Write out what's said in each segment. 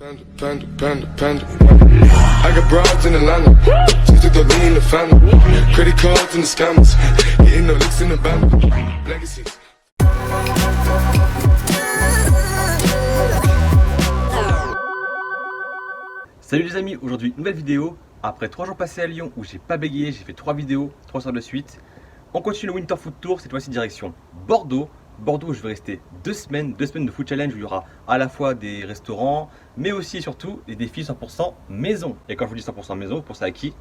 I got broads in Atlanta, just to throw me in the family. Credit cards and the scammers, hitting the licks in the band. Legacies. Salut les amis, aujourd'hui nouvelle vidéo. Après 3 jours passés à Lyon où j'ai pas bégayé, j'ai fait 3 vidéos, 3 soirs de suite. On continue le Winter Food Tour, cette fois-ci direction Bordeaux. Bordeaux, je vais rester 2 semaines de food challenge où il y aura à la fois des restaurants, mais aussi et surtout des défis 100% maison. Et quand je vous dis 100% maison, vous pensez à qui?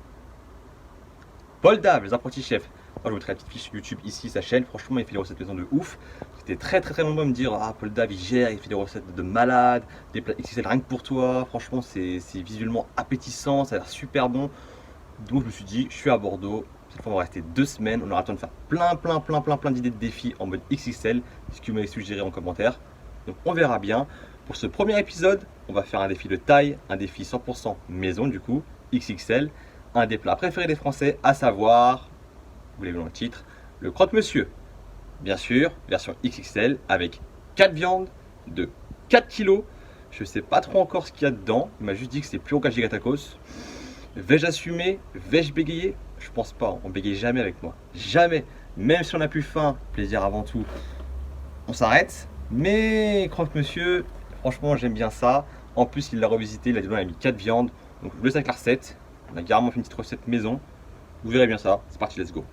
Paul Dave, les apprentis chefs. Moi, je vous mettrai la petite fiche YouTube ici, sa chaîne. Franchement, il fait des recettes maison de ouf. C'était très nombreux à me dire: ah, Paul Dave, il gère, il fait des recettes de malade, des plats XXL rien que pour toi. Franchement, c'est visuellement appétissant, ça a l'air super bon. Donc, je me suis dit, je suis à Bordeaux. Cette fois, on va rester 2 semaines. On aura le temps de faire plein d'idées de défis en mode XXL, ce que vous m'avez suggéré en commentaire. Donc, on verra bien. Pour ce premier épisode, on va faire un défi de taille, un défi 100% maison, du coup, XXL. Un des plats préférés des Français, à savoir, vous l'avez vu dans le titre, le croque-monsieur. Bien sûr, version XXL avec 4 viandes de 4 kg. Je sais pas trop encore ce qu'il y a dedans. Il m'a juste dit que c'est plus haut qu'un gigatacos. Vais-je assumer? Vais-je bégayer? Je pense pas, on bégaye jamais avec moi. Jamais. Même si on a plus faim, plaisir avant tout, on s'arrête. Mais croque-monsieur, franchement, j'aime bien ça. En plus, il l'a revisité, il a mis 4 viandes. Donc, je vous laisse avec la recette. On a carrément fait une petite recette maison. Vous verrez bien ça. C'est parti, let's go.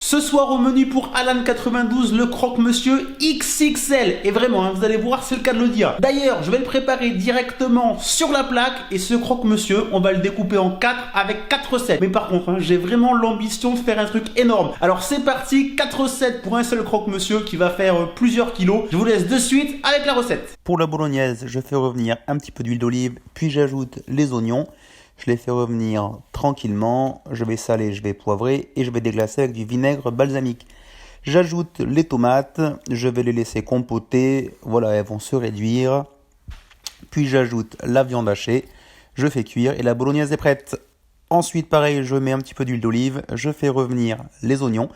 Ce soir au menu pour Alan92, le croque-monsieur XXL. Et vraiment, hein, vous allez voir, c'est le cas de le dire. D'ailleurs, je vais le préparer directement sur la plaque. Et ce croque-monsieur, on va le découper en 4 avec 4 recettes. Mais par contre, hein, j'ai vraiment l'ambition de faire un truc énorme. Alors c'est parti, 4 recettes pour un seul croque-monsieur qui va faire plusieurs kilos. Je vous laisse de suite avec la recette. Pour la bolognaise, je fais revenir un petit peu d'huile d'olive, puis j'ajoute les oignons. Je les fais revenir tranquillement, je vais saler, je vais poivrer et je vais déglacer avec du vinaigre balsamique. J'ajoute les tomates, je vais les laisser compoter, voilà, elles vont se réduire. Puis j'ajoute la viande hachée, je fais cuire et la bolognaise est prête. Ensuite, pareil, je mets un petit peu d'huile d'olive, je fais revenir les oignons.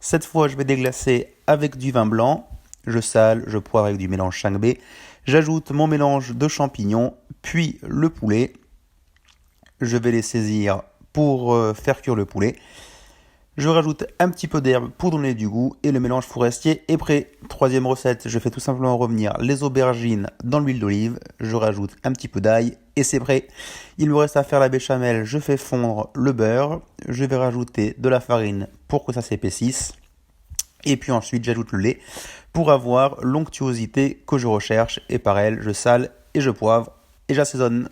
Cette fois, je vais déglacer avec du vin blanc, je sale, je poivre avec du mélange 5B. J'ajoute mon mélange de champignons, puis le poulet. Je vais les saisir pour faire cuire le poulet. Je rajoute un petit peu d'herbe pour donner du goût et le mélange forestier est prêt. Troisième recette, je fais tout simplement revenir les aubergines dans l'huile d'olive. Je rajoute un petit peu d'ail et c'est prêt. Il me reste à faire la béchamel. Je fais fondre le beurre. Je vais rajouter de la farine pour que ça s'épaississe. Et puis ensuite, j'ajoute le lait pour avoir l'onctuosité que je recherche. Et pareil, je sale et je poivre et j'assaisonne.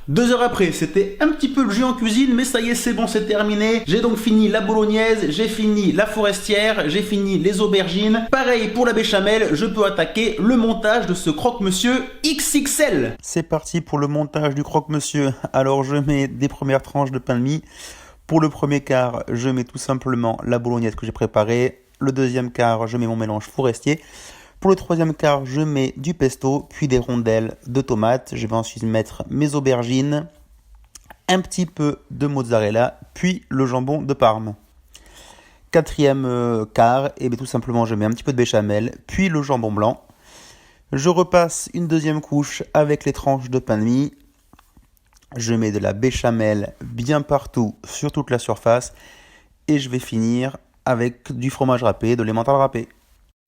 2 heures après, c'était un petit peu le jus en cuisine, mais ça y est, c'est bon, c'est terminé. J'ai donc fini la bolognaise, j'ai fini la forestière, j'ai fini les aubergines. Pareil pour la béchamel, je peux attaquer le montage de ce croque-monsieur XXL. C'est parti pour le montage du croque-monsieur. Alors je mets des premières tranches de pain de mie. Pour le premier quart, je mets tout simplement la bolognaise que j'ai préparée. Le deuxième quart, je mets mon mélange forestier. Pour le troisième quart, je mets du pesto, puis des rondelles de tomates. Je vais ensuite mettre mes aubergines, un petit peu de mozzarella, puis le jambon de Parme. Quatrième quart, et bien tout simplement, je mets un petit peu de béchamel, puis le jambon blanc. Je repasse une deuxième couche avec les tranches de pain de mie. Je mets de la béchamel bien partout sur toute la surface. Et je vais finir avec du fromage râpé, de l'emmental râpé.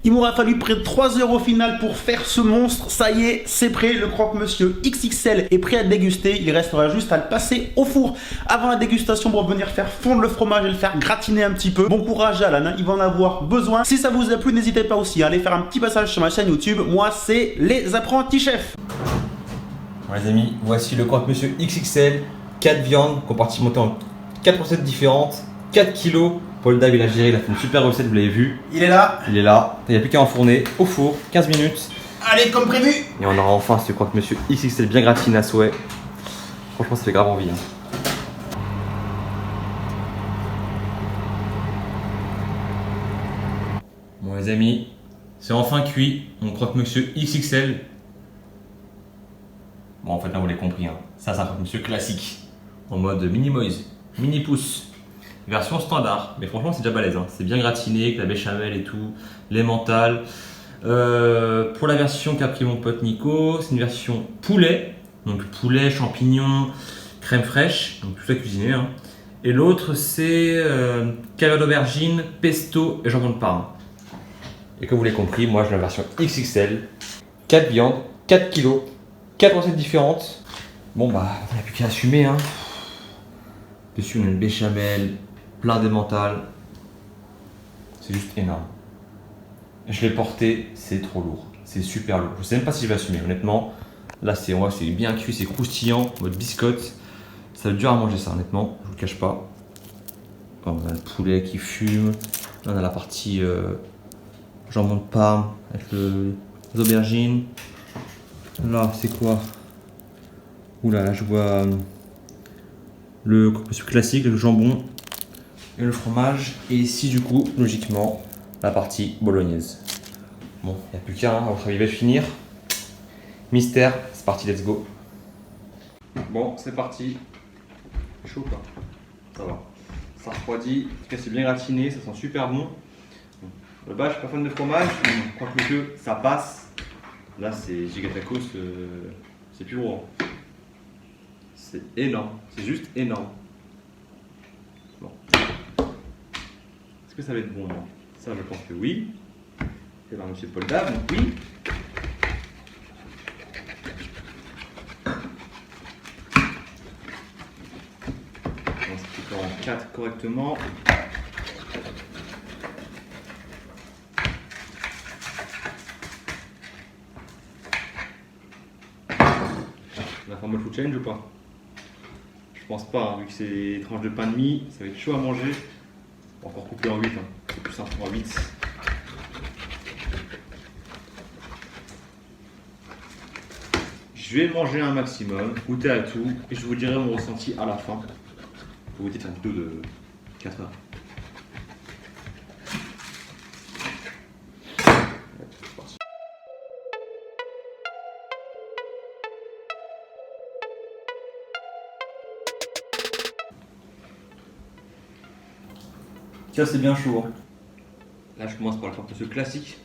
Il m'aura fallu près de 3 heures au final pour faire ce monstre. Ça y est, c'est prêt. Le croque-monsieur XXL est prêt à déguster. Il restera juste à le passer au four avant la dégustation pour venir faire fondre le fromage et le faire gratiner un petit peu. Bon courage à Alan, hein, il va en avoir besoin. Si ça vous a plu, n'hésitez pas aussi à aller faire un petit passage sur ma chaîne YouTube. Moi, c'est les apprentis chefs. Bon, les amis, voici le croque-monsieur XXL. 4 viandes compartimentées en 4 recettes différentes, 4 kilos. Paul Dave, il a géré, il a fait une super recette, vous l'avez vu. Il est là. Il est là. Il n'y a plus qu'à enfourner au four, 15 minutes. Allez, comme prévu. Et on aura enfin ce croque-monsieur XXL bien gratiné à souhait. Franchement, ça fait grave envie. Hein. Bon, les amis, c'est enfin cuit. Mon croque-monsieur XXL. Bon, en fait, là, vous l'avez compris. Hein. Ça, c'est un croque-monsieur classique. En mode mini-moise, mini-pouce. Version standard, mais franchement c'est déjà balèze, hein. C'est bien gratiné avec la béchamel et tout, l'emmental. Pour la version qu'a pris mon pote Nico, c'est une version poulet Donc poulet, champignons, crème fraîche, donc tout ça cuisiné. Hein. Et l'autre c'est caviar d'aubergine, pesto et jambon de Parme. Et comme vous l'avez compris, moi j'ai la version XXL. 4 viandes, 4 kilos, 4 recettes différentes. Bon bah, on n'a plus qu'à assumer. Hein. Dessus on a une béchamel, plein d'emmental. C'est juste énorme. Je l'ai porté, c'est trop lourd. C'est super lourd. Je sais même pas si je vais assumer, honnêtement. Là, c'est bien cuit, c'est croustillant, en mode biscotte. Ça va être dur à manger, ça, honnêtement. Je vous le cache pas. Bon, on a le poulet qui fume. Là, on a la partie jambon de Parme avec les aubergines. Là, c'est quoi? Oula, là, je vois le classique, le jambon et le fromage. Et ici, du coup, logiquement, la partie bolognaise. Bon, il n'y a plus qu'un, hein, votre avis va finir. Mystère, c'est parti, let's go. Bon, c'est parti. Chaud ou pas? Ça va. Ça refroidit. En tout cas, c'est bien gratiné, ça sent super bon. Le bas, je suis pas fan de fromage, mais je crois que ça passe. Là, c'est gigatacos, c'est plus gros. C'est énorme, c'est juste énorme. Bon. Est-ce que ça va être bon, moi? Ça, je pense que oui. C'est par Monsieur Paul Dave, donc oui. On se coupe en 4 correctement. La formule food challenge ou pas? Je pense pas, hein, vu que c'est des tranches de pain de mie, ça va être chaud à manger. On va encore couper en 8, hein. C'est plus simple en 8. Je vais manger un maximum, goûter à tout, et je vous dirai mon ressenti à la fin. Pour vous dire une vidéo de 4 heures. Tiens, c'est bien chaud. Hein. Là, je commence par le porte-ce classique.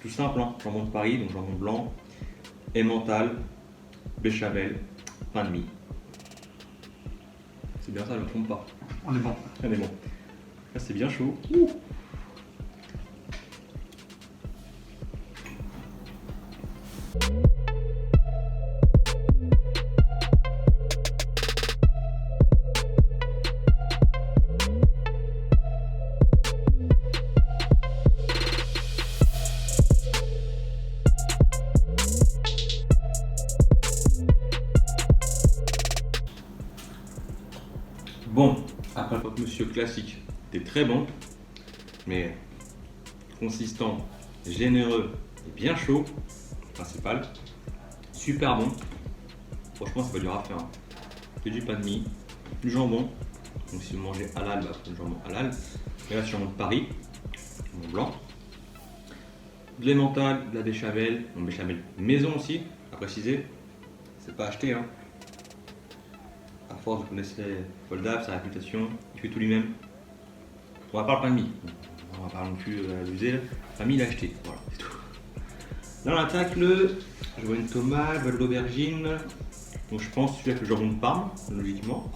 Tout simple, hein. Jambon de Paris, donc jambon blanc, emmental, béchamel, pain de mie. C'est bien ça, je ne me trompe pas. On est bon. On est bon. Là, c'est bien chaud. Ouh. Bon, après le croque-monsieur classique, c'était très bon, mais consistant, généreux et bien chaud, principal, super bon. Franchement, ça va dur à faire. Hein. Que du pain de mie, du jambon. Donc si vous mangez halal, bah, du jambon halal. Et là, c'est jambon de Paris, jambon blanc. De l'emmental, de la béchamel, donc béchamel maison aussi, à préciser. C'est pas acheté, hein. À force, vous connaissez Paul Dave, sa réputation, il fait tout lui-même. On va pas le pain de mie, on va pas non plus l'abuser. Le pain de mie, il a acheté, voilà, c'est tout. Là, on attaque je vois une tomate, je vois de l'aubergine. Donc je pense celui avec le jambon de Parme, logiquement.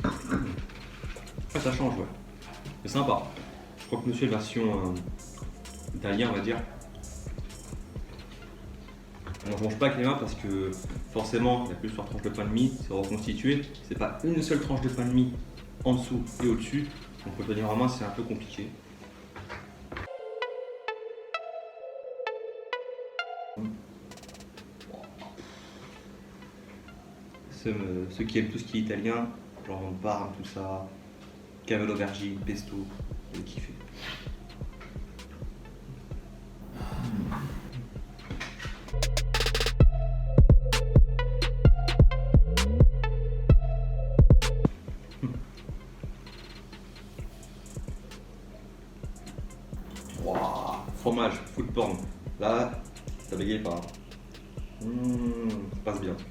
Ah, ça change, ouais. C'est sympa. Je crois que monsieur est version italien, on va dire. On ne mange pas avec les mains parce que forcément il y a plusieurs tranches de pain de mie, c'est reconstitué. C'est pas une seule tranche de pain de mie en dessous et au-dessus. Donc pour le tenir en main, c'est un peu compliqué. Ceux qui aiment tout ce qui est italien, genre on Parme, tout ça, caviar d'aubergine, pesto, vous allez kiffer. Wow, fromage, food porn. Là, ça bégaye pas. Ça passe bien en tout cas.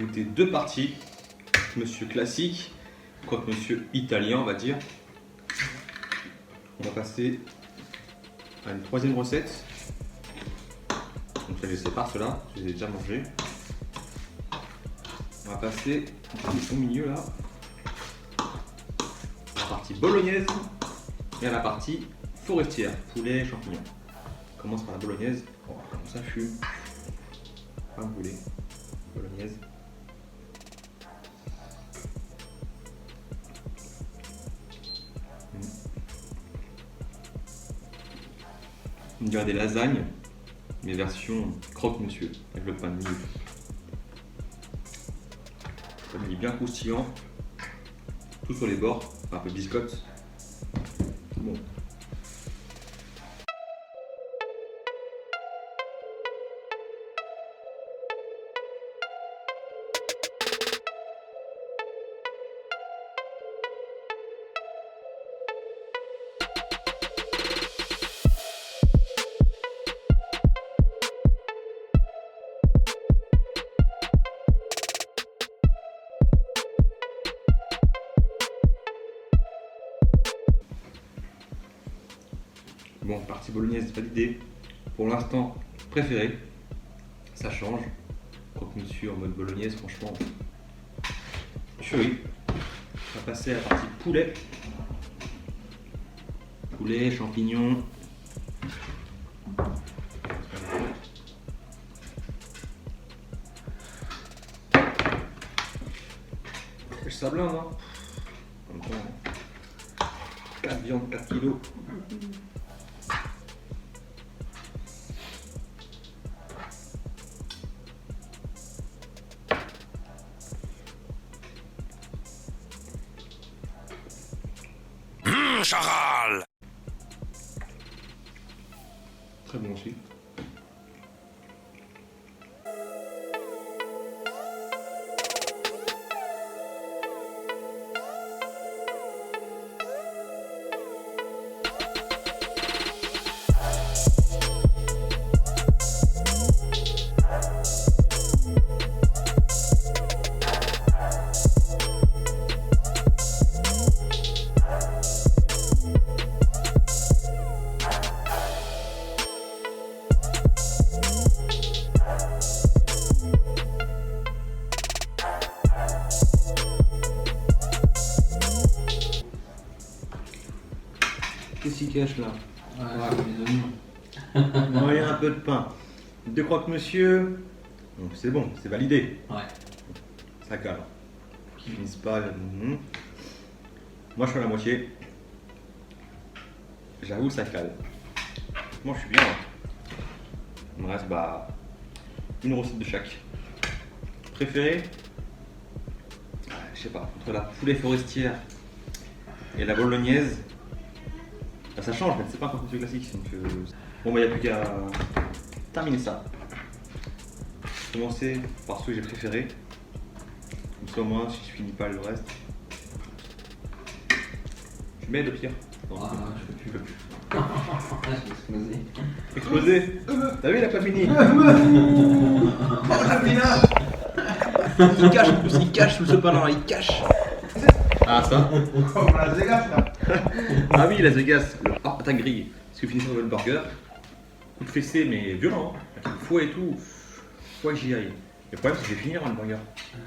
goûter deux parties. Monsieur classique, croque-monsieur italien, on va dire. On va passer à une troisième recette. Donc là, je les sépare ceux-là, je les ai déjà mangés. On va passer au milieu là, à la partie bolognaise et à la partie forestière, poulet, champignons. On commence par la bolognaise. Oh, comme ça fume. Pas brûlé. Bolognaise. On dirait des lasagnes, mais version croque-monsieur, avec le pain de mie. Pain de mie bien croustillant, tout sur les bords, un peu biscotte. Bon. Bon, partie bolognaise, pas d'idée. Pour l'instant, préféré. Ça change. Croque-monsieur en mode bolognaise, franchement. Chérie. On va passer à la partie poulet. Poulet, champignons. Ça blinde, hein. En même temps, 4 viandes, 4 kilos. Charal! Très bon aussi. Qu'est-ce qu'il cache là? Les oignons. On va y a un peu de pain. Deux croque-monsieur. Donc c'est bon, c'est validé. Ouais. Ça cale. Qu'ils finissent pas. Moi je fais la moitié. J'avoue, ça cale. Moi je suis bien. Il me reste une recette de chaque. Préféré? Je sais pas, entre la poulet forestière et la bolognaise. Ça change en fait, c'est pas un croque-monsieur classique. Donc, bon, il n'y a plus qu'à terminer ça. Commencer par ceux que j'ai préférés. Comme ça, au moins, si je finis pas le reste. Tu mets le pire? Non, je peux plus. peux plus. Je vais Explosé. exploser. T'as vu, il a pas fini. Il cache en plus, il cache sous ce pain-là, il cache. Ah, ça. Ah oui, Las Vegas, le ta grille. Parce que finissons le burger. Coup de fessée, mais violent. Hein. Avec le fouet et tout. Faut que j'y aille. Le problème, c'est que je vais finir le burger.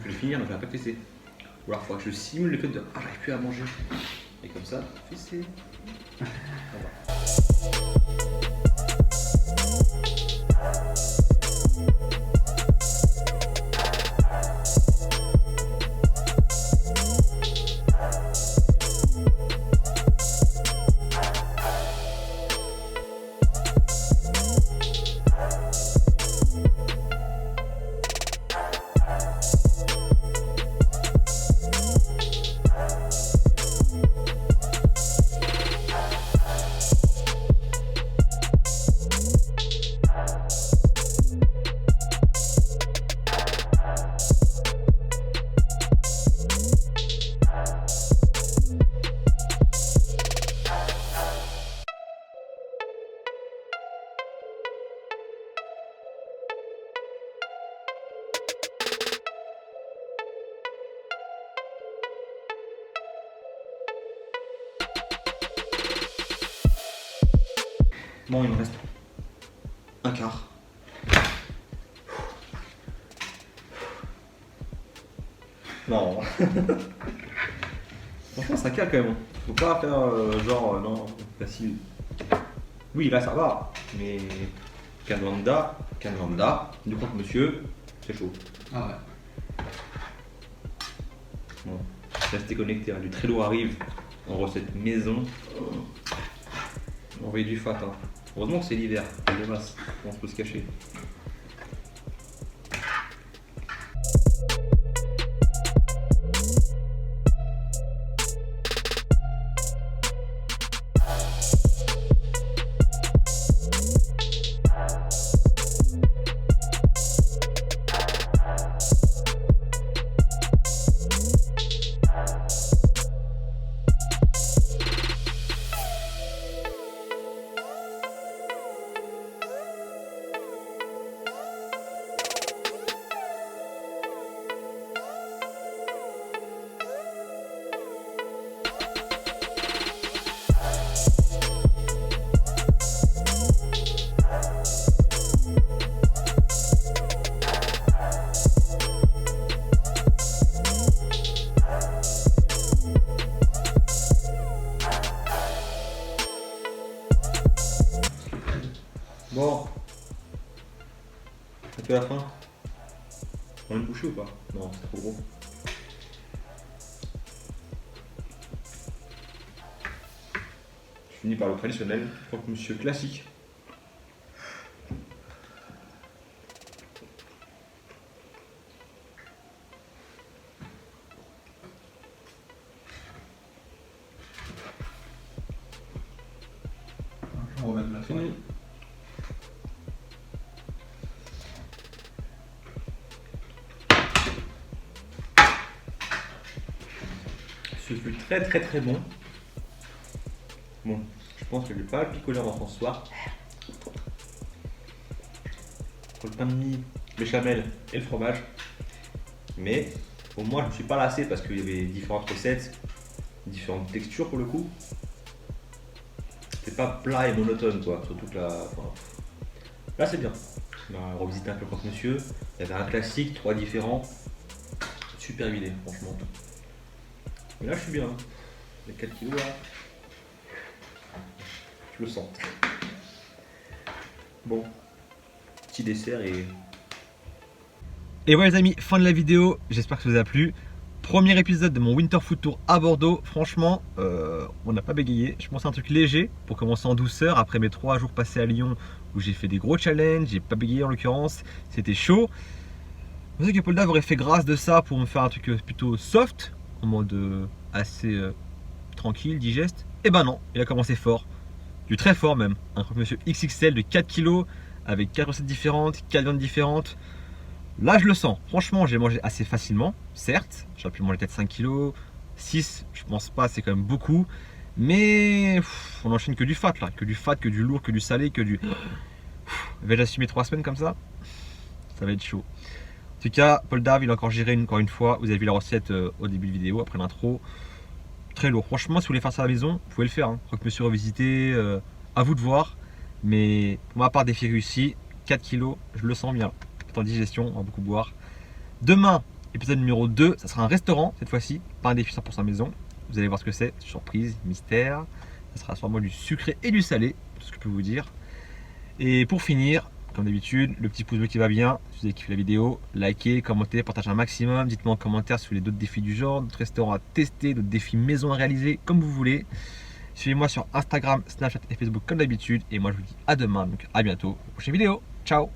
Je vais finir, donc je vais pas fesser. Ou alors, il faudra que je simule le fait de j'arrive plus à manger. Et comme ça, fessé. Bon, il me reste un quart. Non. Franchement, ça cale quand même. Faut pas faire non, facile. Oui, là ça va, mais Canvanda, du croque-monsieur, c'est chaud. Ah ouais. Bon, restez connectés, hein. Du Trello arrive en recette maison. On va du fat. Hein. Heureusement que c'est l'hiver, les masses, on peut se cacher. Bon, un peu la fin. On a une bouchée ou pas? Non, c'est trop gros. Je finis par le traditionnel, croque-monsieur classique. Je vais remettre ma Fini. Ce fut très bon. Bon, je pense que je vais pas le picoler en rentrant ce soir. Pour le pain de mie, béchamel et le fromage. Mais au moins je me suis pas lassé parce qu'il y avait différentes recettes, différentes textures pour le coup. C'était pas plat et monotone quoi, surtout que là, là c'est bien. On a revisité un peu contre monsieur. Il y avait un classique, 3 différents. Super huilé franchement. Mais là je suis bien. Les 4 kilos là. Je le sens. Bon. Petit dessert et voilà les amis, fin de la vidéo. J'espère que ça vous a plu. Premier épisode de mon Winter Food Tour à Bordeaux. Franchement, on n'a pas bégayé. Je pense à un truc léger pour commencer en douceur. Après mes 3 jours passés à Lyon où j'ai fait des gros challenges. J'ai pas bégayé en l'occurrence. C'était chaud. Vous savez que Paul Dave aurait fait grâce de ça pour me faire un truc plutôt soft. En mode assez tranquille, digeste. Et ben non, il a commencé fort. Du très fort même. Un croque-monsieur XXL de 4 kg avec 4 recettes différentes, 4 viandes différentes. Là je le sens, franchement j'ai mangé assez facilement, certes, j'aurais pu manger peut-être 5 kg, 6 je pense pas, c'est quand même beaucoup, mais on enchaîne que du fat là, que du fat, que du lourd, que du salé, que du... Vais-je assumer 3 semaines comme ça? Ça va être chaud. En tout cas, Paul Dave il a encore géré encore une fois, vous avez vu la recette au début de vidéo, après l'intro, très lourd. Franchement si vous voulez faire ça à la maison, vous pouvez le faire, hein. Croque-monsieur revisité, à vous de voir, mais pour ma part défi réussi, 4 kg, je le sens bien. En digestion, on va beaucoup boire. Demain, épisode numéro 2, ça sera un restaurant cette fois-ci, pas un défi 100% maison. Vous allez voir ce que c'est, surprise, mystère. Ça sera sûrement du sucré et du salé, tout ce que je peux vous dire. Et pour finir, comme d'habitude, le petit pouce bleu qui va bien. Si vous avez kiffé la vidéo, likez, commentez, partagez un maximum. Dites-moi en commentaire si vous voulez d'autres défis du genre, d'autres restaurants à tester, d'autres défis maison à réaliser, comme vous voulez. Suivez-moi sur Instagram, Snapchat et Facebook comme d'habitude. Et moi je vous dis à demain, donc à bientôt pour une prochaine vidéo. Ciao.